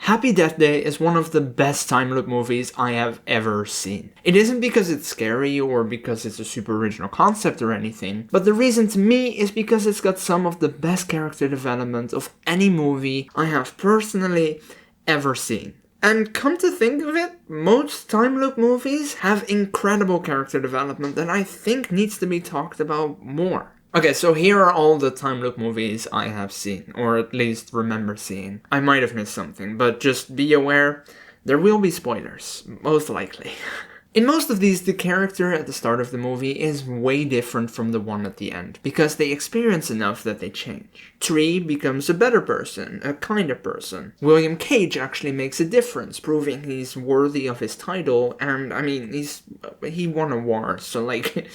Happy Death Day is one of the best time loop movies I have ever seen. It isn't because it's scary or because it's a super original concept or anything, but the reason to me is because it's got some of the best character development of any movie I have personally ever seen. And come to think of it, most time loop movies have incredible character development that I think needs to be talked about more. Okay, so here are all the time loop movies I have seen, or at least remember seeing. I might have missed something, but just be aware, there will be spoilers, most likely. In most of these, the character at the start of the movie is way different from the one at the end, because they experience enough that they change. Tree becomes a better person, a kinder person. William Cage actually makes a difference, proving he's worthy of his title, and I mean, he won a war, so like...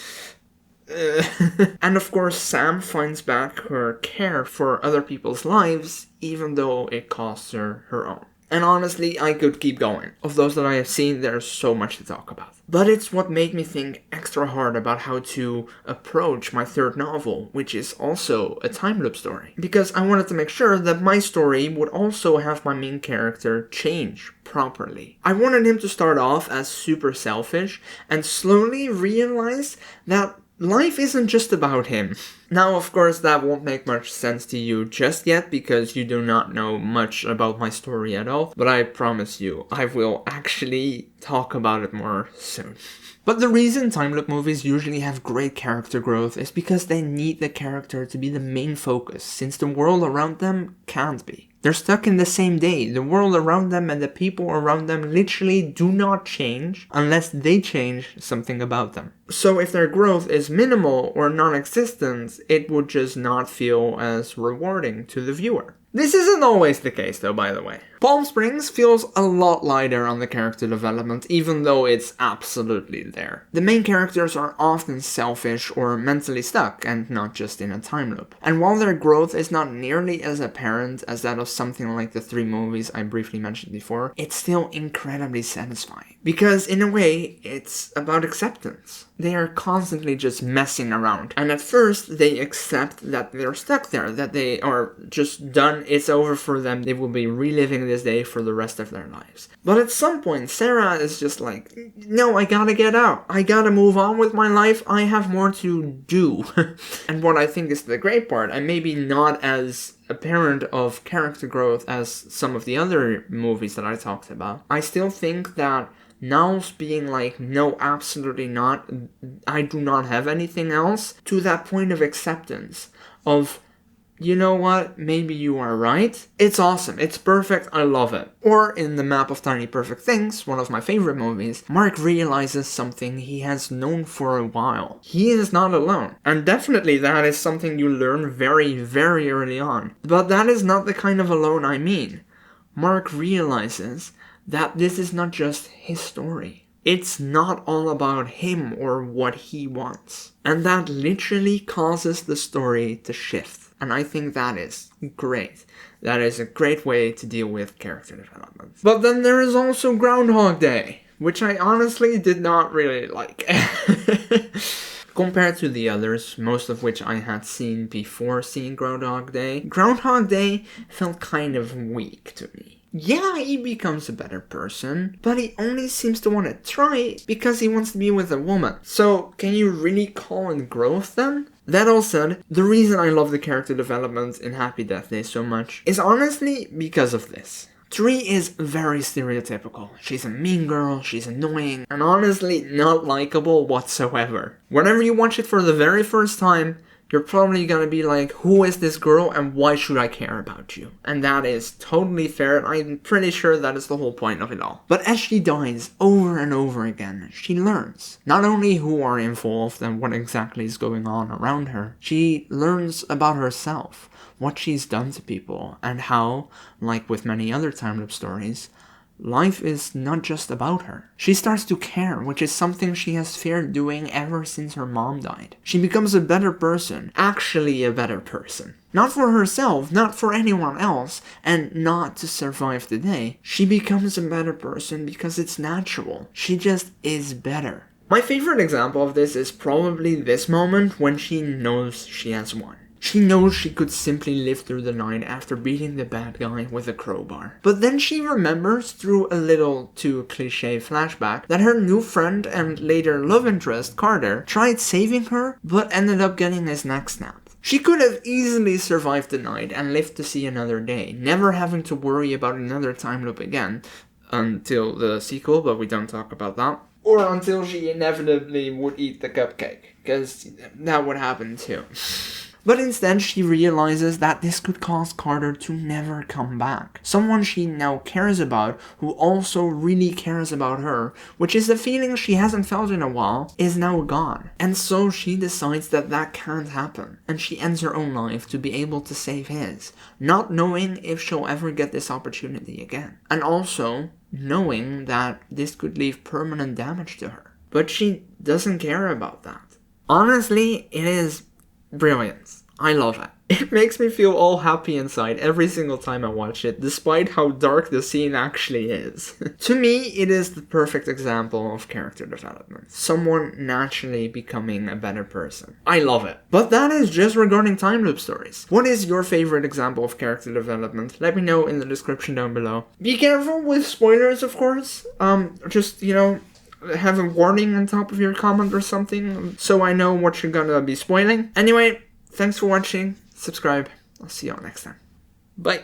And of course, Sam finds back her care for other people's lives, even though it costs her her own. And honestly, I could keep going. Of those that I have seen, there's so much to talk about. But it's what made me think extra hard about how to approach my third novel, which is also a time loop story. Because I wanted to make sure that my story would also have my main character change properly. I wanted him to start off as super selfish and slowly realize that life isn't just about him. Now, of course, that won't make much sense to you just yet because you do not know much about my story at all, but I promise you, I will actually talk about it more soon. But the reason time loop movies usually have great character growth is because they need the character to be the main focus, since the world around them can't be. They're stuck in the same day. The world around them and the people around them literally do not change unless they change something about them. So if their growth is minimal or non-existent, it would just not feel as rewarding to the viewer. This isn't always the case though, by the way. Palm Springs feels a lot lighter on the character development, even though it's absolutely there. The main characters are often selfish or mentally stuck, and not just in a time loop. And while their growth is not nearly as apparent as that of something like the 3 movies I briefly mentioned before, it's still incredibly satisfying. Because in a way, it's about acceptance. They are constantly just messing around. And at first, they accept that they're stuck there, that they are just done, it's over for them, they will be reliving this day for the rest of their lives. But at some point, Sarah is just like, no, I gotta get out. I gotta move on with my life. I have more to do. And what I think is the great part, and maybe not as apparent of character growth as some of the other movies that I talked about, I still think that Niles being like, no, absolutely not, I do not have anything else, to that point of acceptance of, you know what, maybe you are right. It's awesome, it's perfect, I love it. Or in The Map of Tiny Perfect Things, one of my favorite movies, Mark realizes something he has known for a while. He is not alone. And definitely that is something you learn very, very early on. But that is not the kind of alone I mean. Mark realizes that this is not just his story. It's not all about him or what he wants. And that literally causes the story to shift. And I think that is great. That is a great way to deal with character development. But then there is also Groundhog Day, which I honestly did not really like. Compared to the others, most of which I had seen before seeing Groundhog Day felt kind of weak to me. Yeah, he becomes a better person, but he only seems to want to try because he wants to be with a woman. So, can you really call it growth then? That all said, the reason I love the character development in Happy Death Day so much is honestly because of this. Tree is very stereotypical. She's a mean girl, she's annoying, and honestly not likable whatsoever. Whenever you watch it for the very first time, you're probably gonna be like, who is this girl and why should I care about you? And that is totally fair, and I'm pretty sure that is the whole point of it all. But as she dies over and over again, she learns not only who are involved and what exactly is going on around her, she learns about herself, what she's done to people, and how, like with many other time loop stories, life is not just about her. She starts to care, which is something she has feared doing ever since her mom died. She becomes a better person, actually a better person. Not for herself, not for anyone else, and not to survive the day. She becomes a better person because it's natural. She just is better. My favorite example of this is probably this moment when she knows she has won. She knows she could simply live through the night after beating the bad guy with a crowbar. But then she remembers, through a little too cliche flashback, that her new friend and later love interest, Carter, tried saving her, but ended up getting his neck snapped. She could have easily survived the night and lived to see another day, never having to worry about another time loop again, until the sequel, but we don't talk about that. Or until she inevitably would eat the cupcake, because that would happen too. But instead, she realizes that this could cause Carter to never come back. Someone she now cares about, who also really cares about her, which is a feeling she hasn't felt in a while, is now gone. And so she decides that that can't happen, and she ends her own life to be able to save his, not knowing if she'll ever get this opportunity again. And also knowing that this could leave permanent damage to her. But she doesn't care about that. Honestly, it is brilliant. I love it. It makes me feel all happy inside every single time I watch it, despite how dark the scene actually is. To me, it is the perfect example of character development. Someone naturally becoming a better person. I love it. But that is just regarding time loop stories. What is your favorite example of character development? Let me know in the description down below. Be careful with spoilers, of course. Have a warning on top of your comment or something, so I know what you're gonna be spoiling. Anyway, thanks for watching. Subscribe. I'll see y'all next time. Bye.